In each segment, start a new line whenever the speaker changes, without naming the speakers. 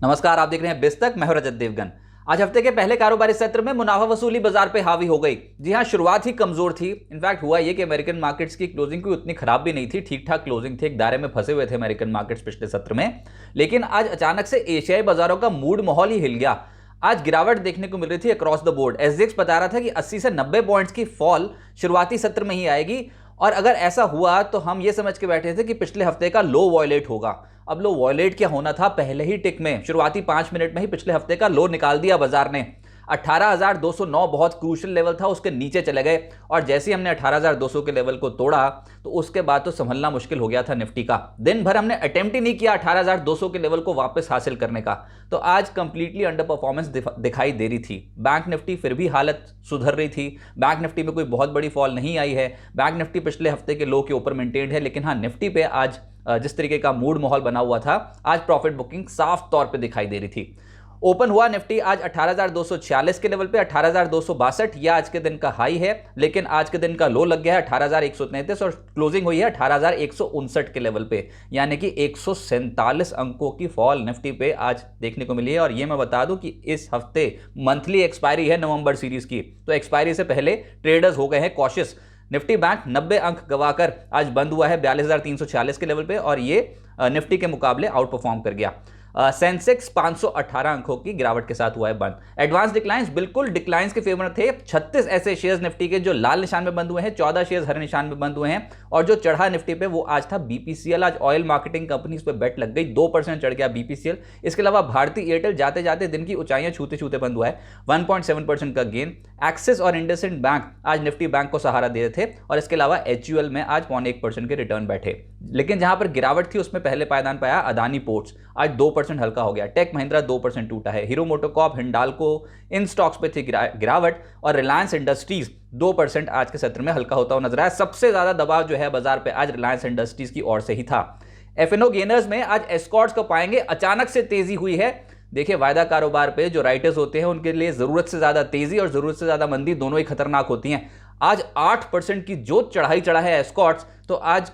नमस्कार, आप देख रहे हैं बिस्तक। मैं हूं रजत देवगन। आज हफ्ते के पहले कारोबारी सत्र में मुनाफा वसूली बाजार पे हावी हो गई। जी हां, शुरुआत ही कमजोर थी। इनफैक्ट हुआ यह कि अमेरिकन मार्केट्स की क्लोजिंग कोई उतनी खराब भी नहीं थी, ठीक ठाक क्लोजिंग थी। एक दायरे में फंसे हुए थे अमेरिकन मार्केट्स पिछले सत्र में। लेकिन आज अचानक से एशियाई बाजारों का मूड माहौल ही हिल गया। आज गिरावट देखने को मिल रही थी अक्रॉस द बोर्ड। एसजीएक्स बता रहा था कि 80 से 90 पॉइंट्स की फॉल शुरुआती सत्र में ही आएगी, और अगर ऐसा हुआ तो हम ये समझ के बैठे थे कि पिछले हफ्ते का लो वॉयलेट होगा। अब लो वॉयलेट क्या होना था, पहले ही टिक में शुरुआती 5 मिनट में ही पिछले हफ्ते का लो निकाल दिया बाजार ने। 18,209 बहुत क्रूशियल लेवल था, उसके नीचे चले गए। और जैसे ही हमने 18,200 के लेवल को तोड़ा तो उसके बाद तो संभलना मुश्किल हो गया था निफ्टी का। दिन भर हमने अटेम्प्ट ही नहीं किया 18,200 के लेवल को वापस हासिल करने का। तो आज कंप्लीटली अंडर परफॉर्मेंस दिखाई दे रही थी। बैंक निफ्टी फिर भी हालत सुधर रही थी। बैंक निफ्टी में कोई बहुत बड़ी फॉल नहीं आई है। बैंक निफ्टी पिछले हफ्ते के लो के ऊपर मेंटेन्ड है। लेकिन हाँ, निफ्टी पे आज जिस तरीके का मूड माहौल बना हुआ था, आज प्रॉफिट बुकिंग साफ तौर पे दिखाई दे रही थी। ओपन हुआ निफ्टी आज 18,246 के लेवल पे, 18,262 यह आज के दिन का हाई है। लेकिन आज के दिन का लो लग गया है 18,133 और क्लोजिंग हुई है 18,159 के लेवल पे। यानी कि 147 अंकों की फॉल निफ्टी पे आज देखने को मिली है। और ये मैं बता दूं कि इस हफ्ते मंथली एक्सपायरी है नवंबर सीरीज की, तो एक्सपायरी से पहले ट्रेडर्स हो गए हैं कॉशियस। निफ्टी बैंक 90 अंक गवाकर आज बंद हुआ है 42,340 के लेवल पे, और ये निफ्टी के मुकाबले आउट परफॉर्म कर गया। सेंसेक्स 518 अंकों की गिरावट के साथ हुआ है बंद। एडवांस डिक्लाइंस बिल्कुल डिक्लाइंस के फेवर थे। 36 ऐसे शेयर्स निफ्टी के जो लाल निशान में बंद हुए हैं, 14 शेयर्स हरे निशान में बंद हुए हैं। और जो चढ़ा निफ्टी पे वो आज था बीपीसीएल। आज ऑयल मार्केटिंग कंपनी इस पे बेट लग गई, 2% चढ़ गया बीपीसीएल। इसके अलावा भारतीय एयरटेल जाते जाते दिन की ऊंचाइयां छूते छूते बंद हुआ है, 1.7% का गेन। एक्सिस और इंडसइंड बैंक आज निफ्टी बैंक को सहारा दे रहे थे। और इसके अलावा एचयूएल में आज 0.1% के रिटर्न बैठे। लेकिन जहां पर गिरावट थी उसमें पहले पायदान पाया अदानी पोर्ट्स, आज 2% हल्का हो गया। टेक महिंद्रा 2% टूटा है। हीरो मोटोकॉर्प, हिंडाल्को, इन स्टॉक्स पे थी गिरावट। और रिलायंस इंडस्ट्रीज 2% आज के सत्र में हल्का होता हुआ नजर आया। सबसे ज्यादा दबाव जो है बाजार पे आज रिलायंस इंडस्ट्रीज की ओर से ही था। एफएनओ गेनर्स में आज एस्कॉर्ट्स को पाएंगे, अचानक से तेजी हुई है। देखिए, वायदा कारोबार पे जो राइटर्स होते हैं उनके लिए जरूरत से ज्यादा तेजी और जरूरत से ज्यादा मंदी दोनों ही खतरनाक होती हैं। आज 8% की जो चढ़ाई चढ़ा है एस्कॉर्ट्स, तो आज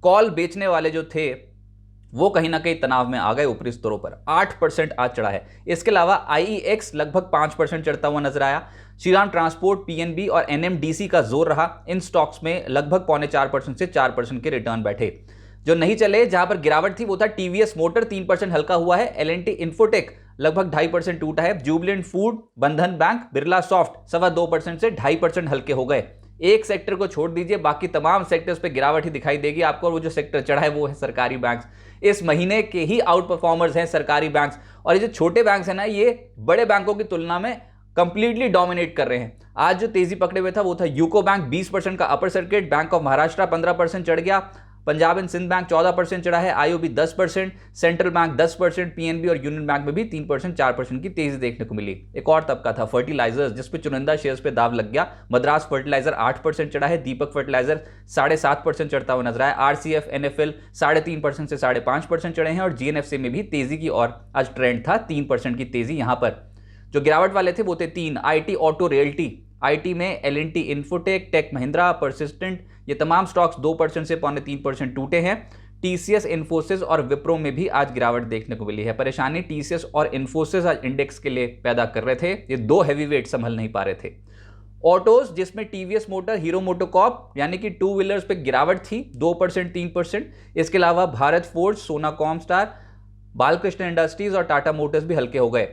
कॉल बेचने वाले जो थे वो कहीं ना कहीं तनाव में आ गए ऊपरी स्तरों पर। 8% आज चढ़ा है। इसके अलावा आईईएक्स लगभग 5% चढ़ता हुआ नजर आया। श्रीराम ट्रांसपोर्ट, पीएनबी और एनएमडीसी का जोर रहा। इन स्टॉक्स में लगभग 0.25% से 4% के रिटर्न बैठे। जो नहीं चले, जहां पर गिरावट थी, वो था टीवीएस मोटर, 3% हल्का हुआ है। एलएनटी इन्फोटेक लगभग 2.5% टूटा है। जुबिलेंट फूड, बंधन बैंक, बिरला सॉफ्ट 2.25% से 2.5% हल्के हो गए। एक सेक्टर को छोड़ दीजिए, बाकी तमाम सेक्टर्स पे गिरावट ही दिखाई देगी आपको। और वो जो सेक्टर चढ़ा है वो है सरकारी बैंक्स। इस महीने के ही आउट परफॉर्मर्स हैं सरकारी बैंक्स। और ये जो छोटे बैंक्स हैं ना, ये बड़े बैंकों की तुलना में कंप्लीटली डोमिनेट कर रहे हैं। आज जो तेजी पकड़े हुए था वो था यूको बैंक, 20% का upper circuit. Bank of Maharashtra 15% चढ़ गया। पंजाब एंड सिंध बैंक 14% चढ़ा है। आईओबी 10%, सेंट्रल बैंक 10%, पीएनबी और यूनियन बैंक में भी 3%, 4% की तेजी देखने को मिली। एक और तबका था फर्टिलाइजर्स, जिसपे चुनिंदा शेयर्स पे दाव लग गया। मद्रास फर्टिलाइजर 8% चढ़ा है। दीपक फर्टिलाइजर 7.5% चढ़ता हुआ नजर आया। आरसीएफ, एनएफएल 3.5% से 5.5% चढ़े हैं। और जीएनएफसी में भी तेजी की और आज ट्रेंड था, 3% की तेजी। यहां पर जो गिरावट वाले थे वो थे 3, आईटी, ऑटो, रियल्टी। आईटी में L&T Infotech, Tech Mahindra, Persistent, ये तमाम स्टॉक्स 2% से 0.3% टूटे हैं। टीसीएस, इन्फोसिस और विप्रो में भी आज गिरावट देखने को मिली है। परेशानी टीसीएस और इन्फोसिस आज इंडेक्स के लिए पैदा कर रहे थे। ये दो हैवीवेट संभल नहीं पा रहे थे। ऑटोज, जिसमें टीवीएस मोटर, हीरो मोटोकॉर्प यानी कि टू व्हीलर्स पे गिरावट थी 2%, 3%। इसके अलावा भारत फोर्ज, सोना कॉमस्टार, बालकृष्ण इंडस्ट्रीज और टाटा मोटर्स भी हल्के हो गए।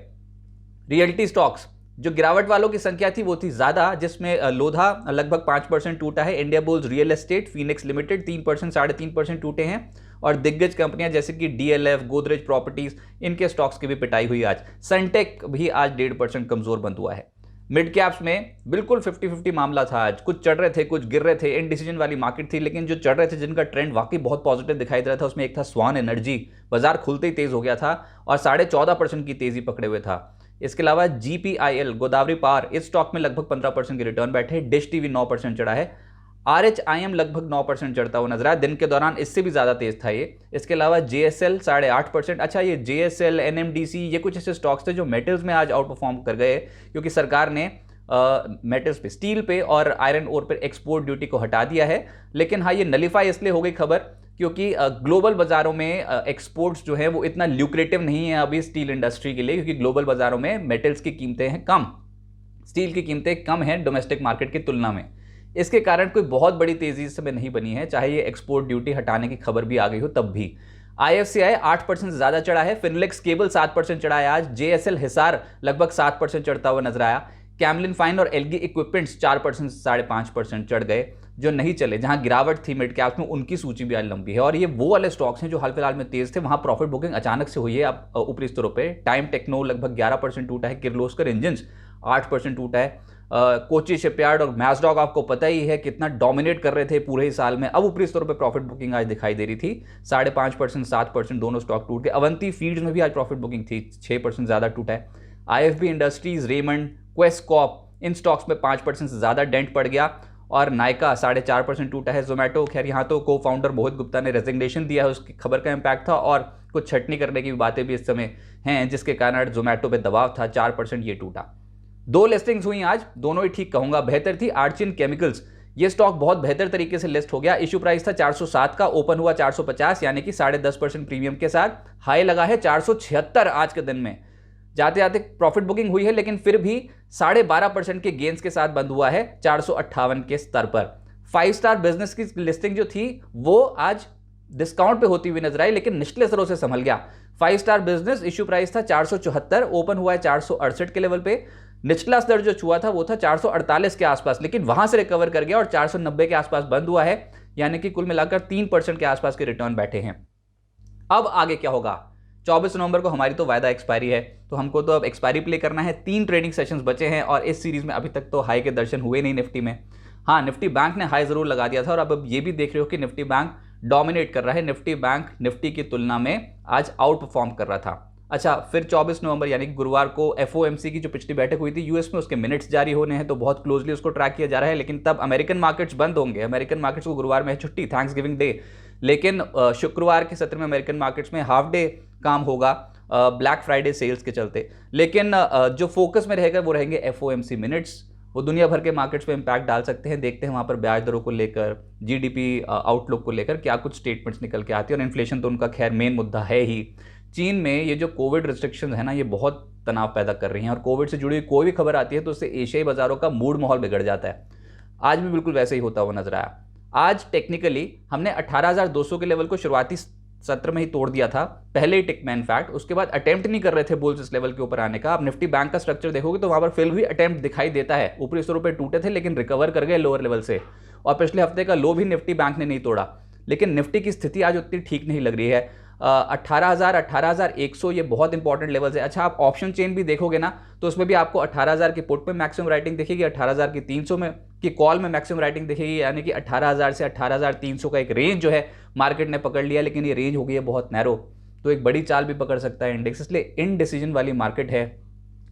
रियल्टी स्टॉक्स, जो गिरावट वालों की संख्या थी वो थी ज्यादा, जिसमें लोधा लगभग 5% टूटा है। India bulls real estate, Phoenix limited 3%, 3.5% टूटे हैं। और दिग्गज कंपनियां जैसे कि डीएलएफ, गोदरेज प्रॉपर्टीज, इनके स्टॉक्स की भी पिटाई हुई आज। सनटेक भी आज 1.5% कमजोर बंद हुआ है। मिड कैप्स में बिल्कुल 50-50 मामला था आज। कुछ चढ़ रहे थे, कुछ गिर रहे थे। इनडिसीजन वाली मार्केट थी। लेकिन जो चढ़ रहे थे, जिनका ट्रेंड वाकई बहुत पॉजिटिव दिखाई दे रहा था, उसमें एक था स्वान एनर्जी। बाजार खुलते ही तेज हो गया था और 14.5% की तेजी पकड़े हुए था। इसके अलावा जीपीआईएल, गोदावरी पावर, इस स्टॉक में लगभग 15% के रिटर्न बैठे। डिश टीवी 9% चढ़ा है। आरएचआईएम लगभग 9% चढ़ता हुआ नजर आया। दिन के दौरान इससे भी ज्यादा तेज था ये। इसके अलावा जेएसएल 8.5%। अच्छा, ये जेएसएल, एनएमडीसी, ये कुछ ऐसे स्टॉक्स थे जो मेटल्स में आज आउट परफॉर्म कर गए, क्योंकि सरकार ने मेटल्स पे, स्टील पे और आयरन ओर पे एक्सपोर्ट ड्यूटी को हटा दिया है। लेकिन हाँ, ये नलीफाई इसलिए हो गई खबर क्योंकि ग्लोबल बाजारों में एक्सपोर्ट्स जो है वो इतना ल्यूक्रेटिव नहीं है अभी स्टील इंडस्ट्री के लिए, क्योंकि ग्लोबल बाजारों में मेटल्स की कीमतें हैं कम, स्टील की कीमतें कम हैं डोमेस्टिक मार्केट की तुलना में। इसके कारण कोई बहुत बड़ी तेजी इस समय नहीं बनी है, चाहे ये एक्सपोर्ट ड्यूटी हटाने की खबर भी आ गई हो तब भी। IFCI 8% से ज्यादा चढ़ा है, फिनलेक्स केबल 7% चढ़ा है आज, JSL हिसार लगभग 7% चढ़ता हुआ नजर आया, कैमलिन फाइन और एलगी इक्विपमेंट्स 4% से 5.5% चढ़ गए। जो नहीं चले, जहां गिरावट थी मिड कैप्स में, उनकी सूची भी आज लंबी है। और ये वो वाले स्टॉक्स हैं जो हाल फिलहाल में तेज थे, वहां प्रॉफिट बुकिंग अचानक से हुई है अब ऊपरी स्तरों पे। टाइम टेक्नो लगभग 11% टूटा है, किर्लोस्कर इंजन्स 8% टूटा है, कोची शिपयार्ड और मैजडॉक आपको पता ही है कितना डोमिनेट कर रहे थे पूरे ही साल में, अब ऊपरी स्तरों पे प्रॉफिट बुकिंग आज दिखाई दे रही थी। 5.5% 7% दोनों स्टॉक टूट गए। अवंती फीड्स में भी आज प्रॉफिट बुकिंग थी, 6% ज्यादा टूटा है। IFB इंडस्ट्रीज, रेमंड, क्वेस्टकॉप, इन स्टॉक्स में 5% से ज्यादा डेंट पड़ गया। और नायका 4.5% टूटा है। जोमेटो, खैर यहाँ तो को फाउंडर मोहित गुप्ता ने रेजिग्नेशन दिया है, उसकी खबर का इम्पैक्ट था, और कुछ छटनी करने की बातें भी इस समय हैं जिसके कारण जोमेटो पे दबाव था, 4% ये टूटा। 2 लिस्टिंग्स हुई आज, दोनों ही ठीक कहूंगा बेहतर थी। आर्चिन केमिकल्स, ये स्टॉक बहुत बेहतर तरीके से लिस्ट हो गया। इशू प्राइस था 407 का, ओपन हुआ 450, यानी कि 10.5% प्रीमियम के साथ। हाई लगा है 476 आज के दिन में। जाते जाते प्रॉफिट बुकिंग हुई है, लेकिन फिर भी 12.5% के गेंस के साथ बंद हुआ है 458 के स्तर पर। 5 स्टार बिजनेस की लिस्टिंग जो थी वो आज डिस्काउंट पे होती हुई नजर आई, लेकिन निचले स्तरों से संभल गया। 5 स्टार बिजनेस इश्यू प्राइस था 474, ओपन हुआ है 468 के लेवल पे। निचला स्तर जो छुआ था वो था 448 के आसपास, लेकिन वहां से रिकवर कर गया और 490 के आसपास बंद हुआ है, यानी कि कुल मिलाकर 3% के आसपास के रिटर्न बैठे हैं। अब आगे क्या होगा? 24 नवंबर को हमारी तो वायदा एक्सपायरी है, तो हमको तो अब एक्सपायरी प्ले करना है। 3 ट्रेडिंग सेशंस बचे हैं और इस सीरीज में अभी तक तो हाई के दर्शन हुए नहीं निफ्टी में। हाँ, निफ्टी बैंक ने हाई जरूर लगा दिया था, और अब ये भी देख रहे हो कि निफ्टी बैंक डोमिनेट कर रहा है। निफ्टी बैंक निफ्टी की तुलना में आज आउट परफॉर्म कर रहा था। अच्छा, फिर 24 नवंबर यानी कि गुरुवार को FOMC की जो पिछली बैठक हुई थी यूएस में, उसके मिनट्स जारी होने हैं, तो बहुत क्लोजली उसको ट्रैक किया जा रहा है। लेकिन तब अमेरिकन मार्केट्स बंद होंगे। अमेरिकन मार्केट्स को गुरुवार में है छुट्टी, थैंक्स गिविंग डे, लेकिन शुक्रवार के सत्र में अमेरिकन मार्केट्स में हाफ डे काम होगा ब्लैक फ्राइडे सेल्स के चलते। लेकिन जो फोकस में रहेगा वो रहेंगे FOMC मिनट्स। वो दुनिया भर के मार्केट्स पे इंपैक्ट डाल सकते हैं। देखते हैं वहाँ पर ब्याज दरों को लेकर, GDP आउटलुक को लेकर क्या कुछ स्टेटमेंट्स निकल के आती है। और इन्फ्लेशन तो उनका खैर मेन मुद्दा है ही। चीन में ये जो कोविड रिस्ट्रिक्शंस है ना, ये बहुत तनाव पैदा कर रही हैं, और कोविड से जुड़ी हुई कोई भी खबर आती है तो उससे एशियाई बाजारों का मूड माहौल बिगड़ जाता है। आज भी बिल्कुल वैसे ही होता हुआ नजर आया। आज टेक्निकली हमने 18,200 के लेवल को शुरुआती सत्र में ही तोड़ दिया था, पहले ही टिक में इनफैक्ट। उसके बाद अटेम्प्ट नहीं कर रहे थे बुल्स इस लेवल के ऊपर आने का। अब निफ्टी बैंक का स्ट्रक्चर देखोगे तो वहां पर फिर भी अटेम्प्ट दिखाई देता है। ऊपरी स्तरों पर टूटे थे लेकिन रिकवर कर गए लोअर लेवल से, और पिछले हफ्ते का लो भी निफ्टी बैंक ने नहीं तोड़ा। लेकिन निफ्टी की स्थिति आज उतनी ठीक नहीं लग रही है। 18,000 18,100 ये बहुत इंपॉर्टेंट लेवल्स है। अच्छा, आप ऑप्शन चेन भी देखोगे ना तो उसमें भी आपको 18,000 की पुट में मैक्सिमम राइटिंग दिखेगी, 18,000 की 300 में की कॉल में मैक्सिमम राइटिंग दिखेगी, यानी कि 18,000 से 18,300 का एक रेंज जो है मार्केट ने पकड़ लिया। लेकिन ये रेंज हो गई है बहुत नैरो, तो एक बड़ी चाल भी पकड़ सकता है इंडेक्स, इसलिए इनडिसीजन वाली मार्केट है।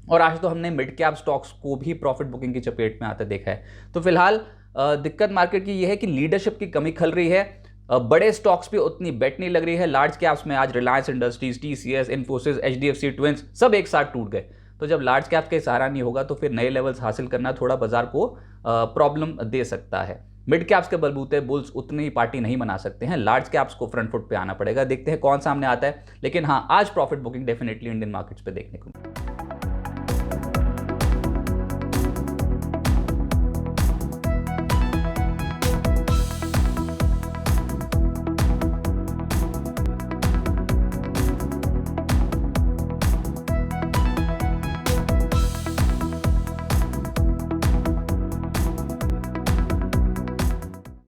और आज तो हमने मिड कैप स्टॉक्स को भी प्रॉफिट बुकिंग की चपेट में आते देखा है। तो फिलहाल दिक्कत मार्केट की यह है कि लीडरशिप की कमी खल रही है। बड़े स्टॉक्स पे उतनी बेट नहीं लग रही है। लार्ज कैप्स में आज Reliance industries, TCS, Infosys, HDFC twins सब एक साथ टूट गए। तो जब लार्ज कैप्स का सहारा नहीं होगा तो फिर नए लेवल्स हासिल करना थोड़ा बाजार को प्रॉब्लम दे सकता है। मिड कैप्स के बलबूते बुल्स उतनी पार्टी नहीं बना सकते हैं, लार्ज कैप्स को फ्रंट फुट पे आना पड़ेगा। देखते हैं कौन सामने आता है। लेकिन हाँ, आज profit booking definitely Indian markets पे देखने को